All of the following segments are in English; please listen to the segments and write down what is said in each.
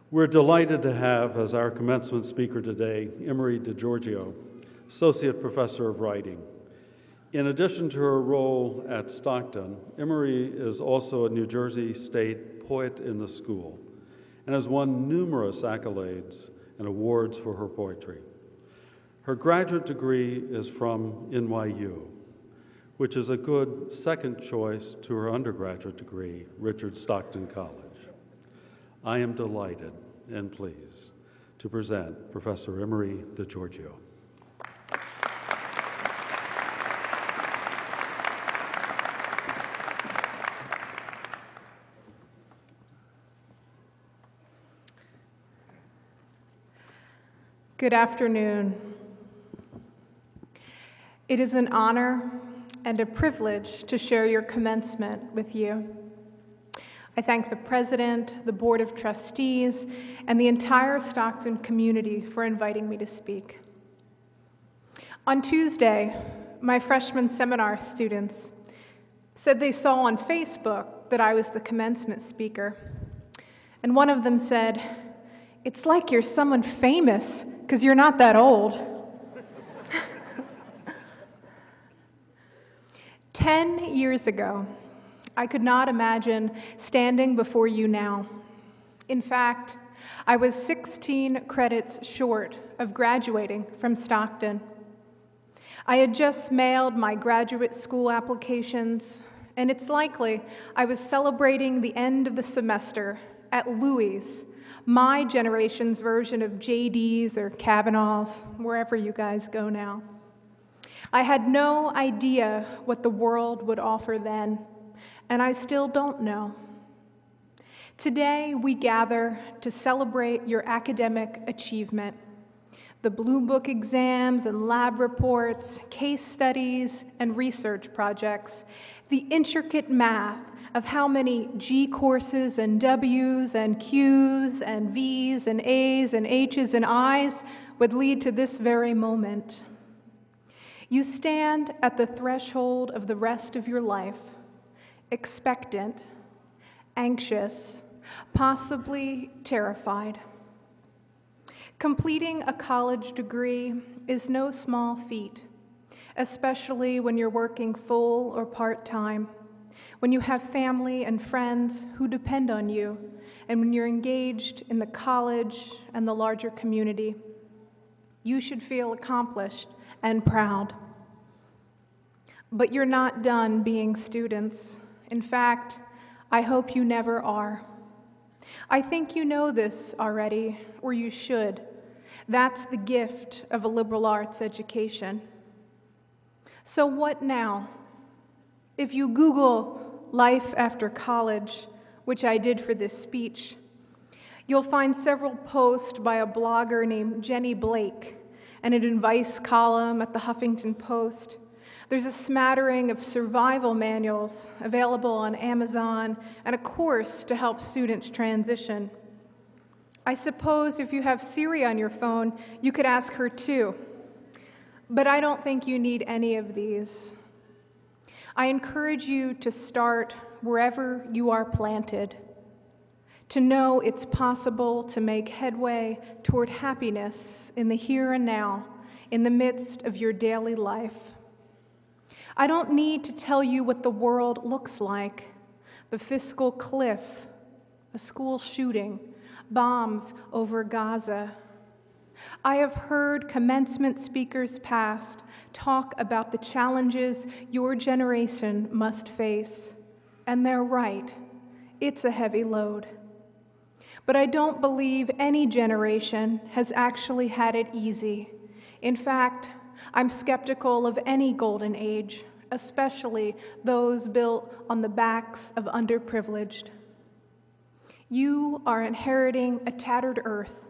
We're delighted to have as our commencement speaker today, Emari DiGiorgio, Associate Professor of Writing. In addition to her role at Stockton, Emari is also a New Jersey State Poet in the School and has won numerous accolades and awards for her poetry. Her graduate degree is from NYU, which is a good second choice to her undergraduate degree, Richard Stockton College. I am delighted and pleased to present Professor Emari DiGiorgio. Good afternoon. It is an honor and a privilege to share your commencement with you. I thank the President, the Board of Trustees, and the entire Stockton community for inviting me to speak. On Tuesday, my freshman seminar students said they saw on Facebook that I was the commencement speaker. And one of them said, "It's like you're someone famous, because you're not that old." 10 years ago, I could not imagine standing before you now. In fact, I was 16 credits short of graduating from Stockton. I had just mailed my graduate school applications, and it's likely I was celebrating the end of the semester at Louis', my generation's version of JD's or Kavanaugh's, wherever you guys go now. I had no idea what the world would offer then, and I still don't know. Today, we gather to celebrate your academic achievement. The Blue Book exams and lab reports, case studies, and research projects, the intricate math of how many G courses and W's and Q's and V's and A's and H's and I's would lead to this very moment. You stand at the threshold of the rest of your life, expectant, anxious, possibly terrified. Completing a college degree is no small feat, especially when you're working full or part-time, when you have family and friends who depend on you, and when you're engaged in the college and the larger community. You should feel accomplished and proud. But you're not done being students. In fact, I hope you never are. I think you know this already, or you should. That's the gift of a liberal arts education. So what now? If you Google life after college, which I did for this speech, you'll find several posts by a blogger named Jenny Blake and an advice column at the Huffington Post. There's a smattering of survival manuals available on Amazon and a course to help students transition. I suppose if you have Siri on your phone, you could ask her too. But I don't think you need any of these. I encourage you to start wherever you are planted, to know it's possible to make headway toward happiness in the here and now, in the midst of your daily life. I don't need to tell you what the world looks like: the fiscal cliff, a school shooting, bombs over Gaza. I have heard commencement speakers past talk about the challenges your generation must face, and they're right. It's a heavy load. But I don't believe any generation has actually had it easy. In fact, I'm skeptical of any golden age, especially those built on the backs of underprivileged. You are inheriting a tattered earth,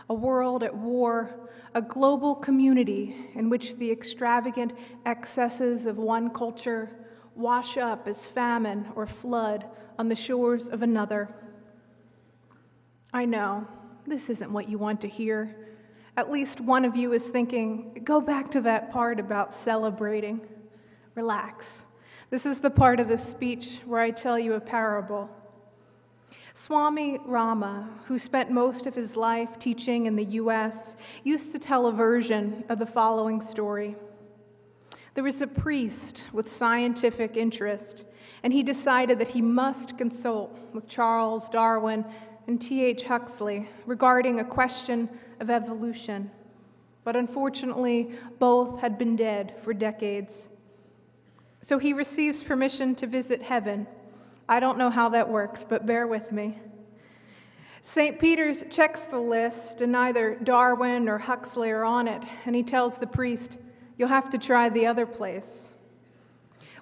a world at war, a global community in which the extravagant excesses of one culture wash up as famine or flood on the shores of another. I know, this isn't what you want to hear. At least one of you is thinking, go back to that part about celebrating. Relax. This is the part of the speech where I tell you a parable. Swami Rama, who spent most of his life teaching in the U.S., used to tell a version of the following story. There was a priest with scientific interest, and he decided that he must consult with Charles Darwin and T.H. Huxley regarding a question of evolution. But unfortunately, both had been dead for decades. So he receives permission to visit heaven. I don't know how that works, but bear with me. St. Peter's checks the list, and neither Darwin or Huxley are on it, and he tells the priest, "You'll have to try the other place."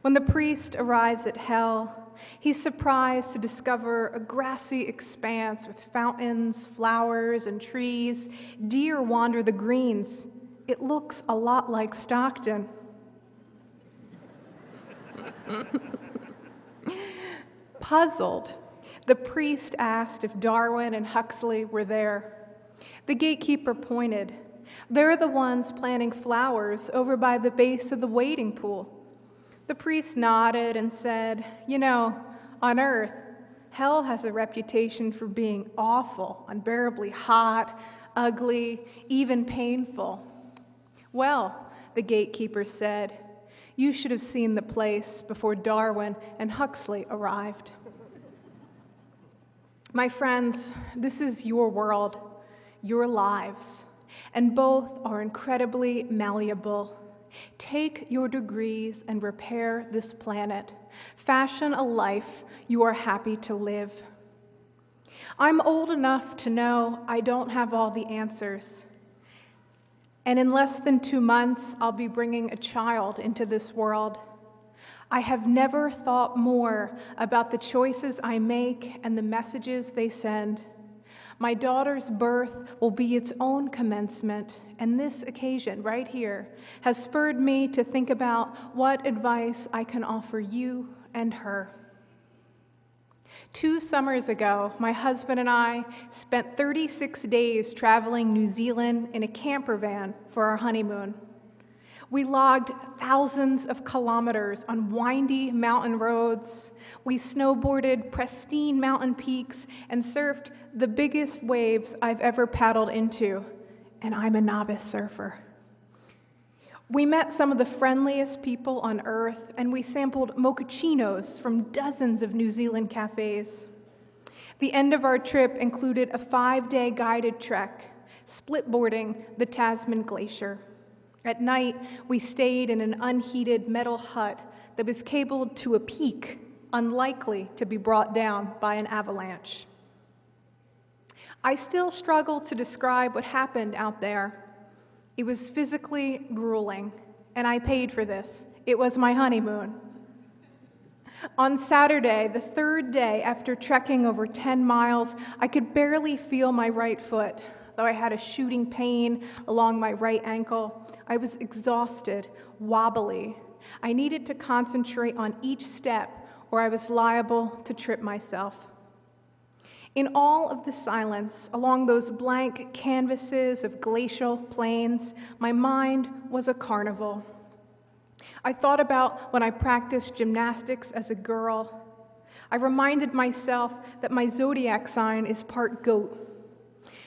When the priest arrives at hell, he's surprised to discover a grassy expanse with fountains, flowers, and trees. Deer wander the greens. It looks a lot like Stockton. Puzzled, the priest asked if Darwin and Huxley were there. The gatekeeper pointed. They're the ones planting flowers over by the base of the wading pool. The priest nodded and said, "You know, on Earth, hell has a reputation for being awful, unbearably hot, ugly, even painful." "Well," the gatekeeper said, "you should have seen the place before Darwin and Huxley arrived." My friends, this is your world, your lives, and both are incredibly malleable. Take your degrees and repair this planet. Fashion a life you are happy to live. I'm old enough to know I don't have all the answers. And in less than 2 months, I'll be bringing a child into this world. I have never thought more about the choices I make and the messages they send. My daughter's birth will be its own commencement, and this occasion right here has spurred me to think about what advice I can offer you and her. 2 summers ago, my husband and I spent 36 days traveling New Zealand in a camper van for our honeymoon. We logged thousands of kilometers on windy mountain roads. We snowboarded pristine mountain peaks and surfed the biggest waves I've ever paddled into, and I'm a novice surfer. We met some of the friendliest people on earth, and we sampled mochachinos from dozens of New Zealand cafes. The end of our trip included a 5-day guided trek, splitboarding the Tasman Glacier. At night, we stayed in an unheated metal hut that was cabled to a peak, unlikely to be brought down by an avalanche. I still struggle to describe what happened out there. It was physically grueling, and I paid for this. It was my honeymoon. On Saturday, the 3rd day after trekking over 10 miles, I could barely feel my right foot, though I had a shooting pain along my right ankle. I was exhausted, wobbly. I needed to concentrate on each step, or I was liable to trip myself. In all of the silence, along those blank canvases of glacial plains, my mind was a carnival. I thought about when I practiced gymnastics as a girl. I reminded myself that my zodiac sign is part goat.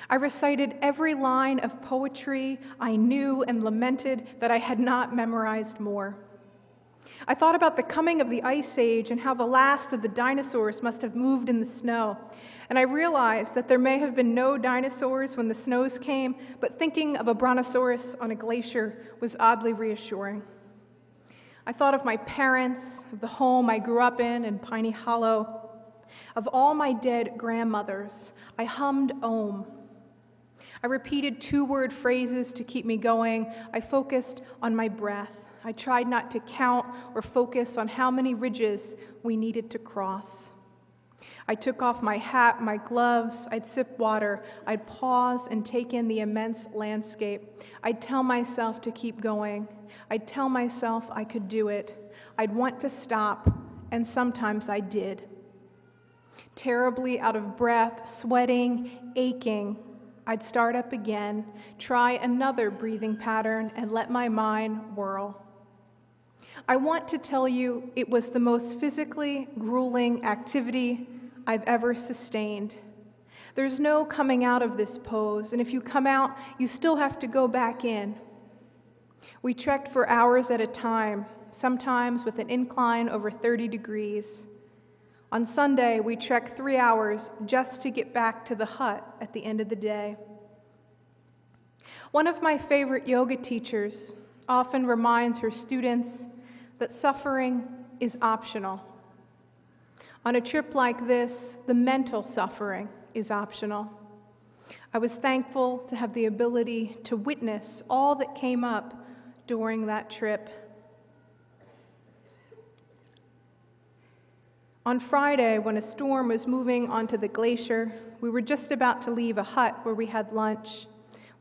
I recited every line of poetry I knew and lamented that I had not memorized more. I thought about the coming of the Ice Age and how the last of the dinosaurs must have moved in the snow. And I realized that there may have been no dinosaurs when the snows came, but thinking of a brontosaurus on a glacier was oddly reassuring. I thought of my parents, of the home I grew up in Piney Hollow, of all my dead grandmothers. I hummed Om. I repeated 2-word phrases to keep me going. I focused on my breath. I tried not to count or focus on how many ridges we needed to cross. I took off my hat, my gloves, I'd sip water, I'd pause and take in the immense landscape. I'd tell myself to keep going. I'd tell myself I could do it. I'd want to stop, and sometimes I did. Terribly out of breath, sweating, aching, I'd start up again, try another breathing pattern, and let my mind whirl. I want to tell you it was the most physically grueling activity I've ever sustained. There's no coming out of this pose, and if you come out, you still have to go back in. We trekked for hours at a time, sometimes with an incline over 30 degrees. On Sunday, we trekked 3 hours just to get back to the hut at the end of the day. One of my favorite yoga teachers often reminds her students that suffering is optional. On a trip like this, the mental suffering is optional. I was thankful to have the ability to witness all that came up during that trip. On Friday, when a storm was moving onto the glacier, we were just about to leave a hut where we had lunch.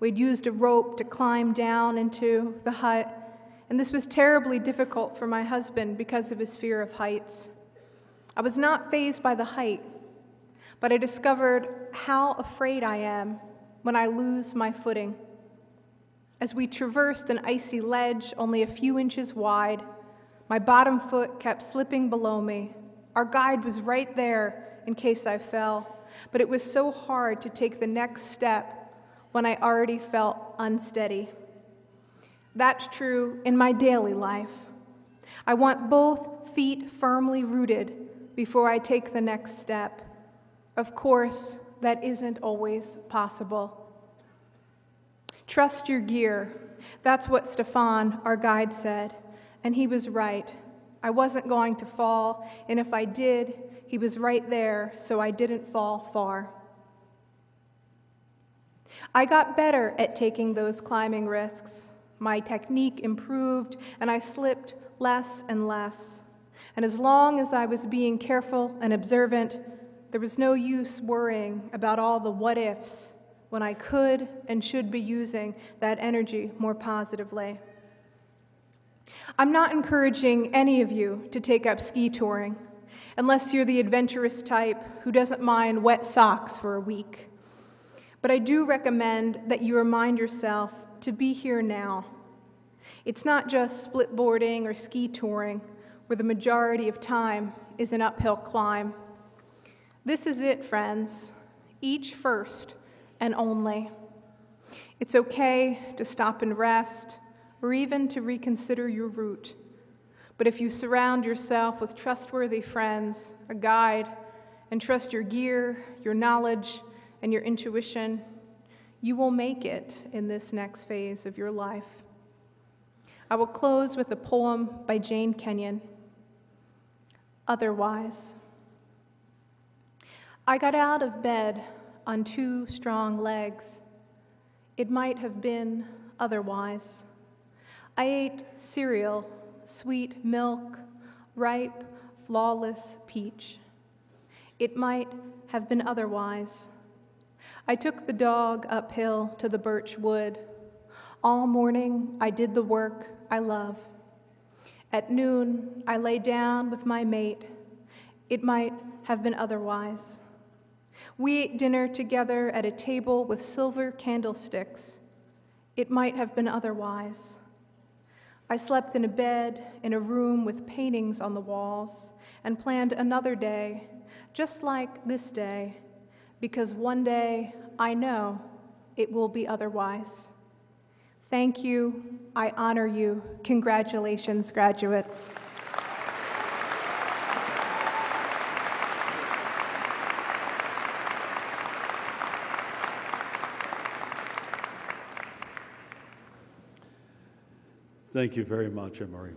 We'd used a rope to climb down into the hut, and this was terribly difficult for my husband because of his fear of heights. I was not fazed by the height, but I discovered how afraid I am when I lose my footing. As we traversed an icy ledge only a few inches wide, my bottom foot kept slipping below me. Our guide was right there in case I fell, but it was so hard to take the next step when I already felt unsteady. That's true in my daily life. I want both feet firmly rooted before I take the next step. Of course, that isn't always possible. Trust your gear. That's what Stefan, our guide, said, and he was right. I wasn't going to fall, and if I did, he was right there, so I didn't fall far. I got better at taking those climbing risks. My technique improved, and I slipped less and less. And as long as I was being careful and observant, there was no use worrying about all the what-ifs when I could and should be using that energy more positively. I'm not encouraging any of you to take up ski touring, unless you're the adventurous type who doesn't mind wet socks for a week. But I do recommend that you remind yourself to be here now. It's not just split boarding or ski touring, where the majority of time is an uphill climb. This is it, friends, each first and only. It's okay to stop and rest, or even to reconsider your route. But if you surround yourself with trustworthy friends, a guide, and trust your gear, your knowledge, and your intuition, you will make it in this next phase of your life. I will close with a poem by Jane Kenyon, Otherwise. I got out of bed on 2 strong legs. It might have been otherwise. I ate cereal, sweet milk, ripe, flawless peach. It might have been otherwise. I took the dog uphill to the birch wood. All morning I did the work I love. At noon I lay down with my mate. It might have been otherwise. We ate dinner together at a table with silver candlesticks. It might have been otherwise. I slept in a bed in a room with paintings on the walls and planned another day, just like this day, because one day I know it will be otherwise. Thank you. I honor you. Congratulations, graduates. Thank you very much, Emari.